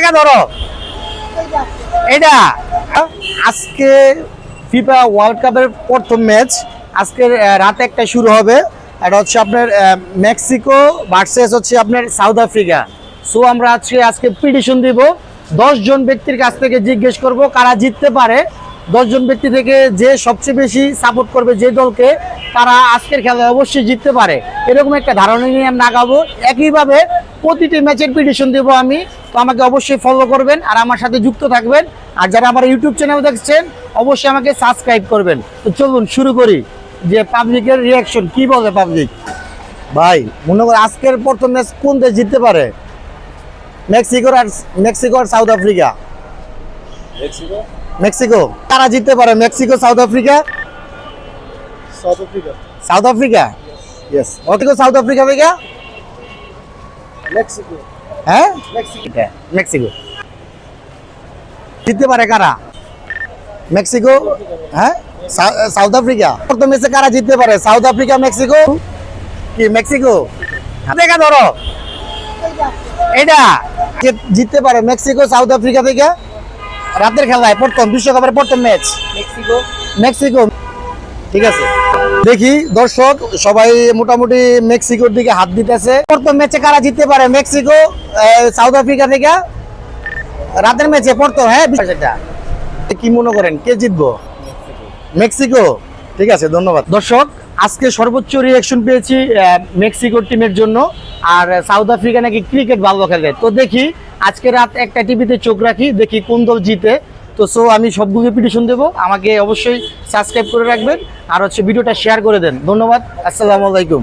দেখা ধরো এটা আজকে ফিফা ওয়ার্ল্ড কাপের প্রথম ম্যাচ আজকে রাতে একটা শুরু হবে। এটা হচ্ছে আপনার মেক্সিকো ভার্সেস হচ্ছে আপনার সাউথ আফ্রিকা। সো আমরা আজকে প্রিডিকশন দিব। 10 জন ব্যক্তির কাছ থেকে জিজ্ঞেস করব কারা জিততে পারে। 10 জন ব্যক্তি থেকে যে সবচেয়ে বেশি সাপোর্ট করবে যে দলকে, তারা আজকের খেলায় অবশ্যই জিততে পারে, এরকম একটা ধারণা নিয়ে আমরা আগাবো। একইভাবে প্রতিটি ম্যাচের প্রিডিকশন দেবো আমি। তো আমাকে অবশ্যই ফলো করবেন আর আমার সাথে যুক্ত থাকবেন। আর যারা আমার ইউটিউব চ্যানেল দেখছেন অবশ্যই আমাকে সাবস্ক্রাইব করবেন। তো চলুন শুরু করি যে পাবলিকের রিয়াকশন কি বলে পাবলিক। ভাই মনে করেন আজকের প্রথম ম্যাচ কোন দেশ জিততে পারে? মেক্সিকো আর সাউথ আফ্রিকা। মেক্সিকো কারা জিততে পারে? Mexico South Africa. South Africa yes. Okay South Africa থেকে মেক্সিকো। হ্যাঁ মেক্সিকো জিততে পারে কারা? মেক্সিকো। হ্যাঁ সাউথ আফ্রিকা। প্রথম ম্যাচে কারা জিততে পারে? সাউথ আফ্রিকা মেক্সিকো কি মেক্সিকো? দেখা ধরো এটা জিততে পারে মেক্সিকো সাউথ আফ্রিকা থেকে রাতের খেলায় প্রথম বিশ্বকাপের প্রথম ম্যাচ মেক্সিকো। ঠিক আছে, দেখি দর্শক সবাই মোটামুটি মেক্সিকোর দিকে হাত দিতেছে। প্রথম ম্যাচে কারা জিততে পারে? মেক্সিকো সাউথ আফ্রিকা থেকে রাতের ম্যাচে প্রথম। হ্যাঁ সেটা কি মনে করেন কে জিতবো? মেক্সিকো। ঠিক আছে, ধন্যবাদ। দর্শক আজকে সর্বোচ্চ রিয়াকশন পেয়েছি মেক্সিকোর টিমের জন্য। আর সাউথ আফ্রিকা নাকি ক্রিকেট ভালো খেলে। তো দেখি আজকে রাত একটা টিভিতে চোখ রাখি, দেখি কোন দল জিতে। তো সো আমি সবগুলো পিটিশন দেবো। আমাকে অবশ্যই সাবস্ক্রাইব করে রাখবেন আর হচ্ছে ভিডিওটা শেয়ার করে দেন। ধন্যবাদ, আসসালামু আলাইকুম।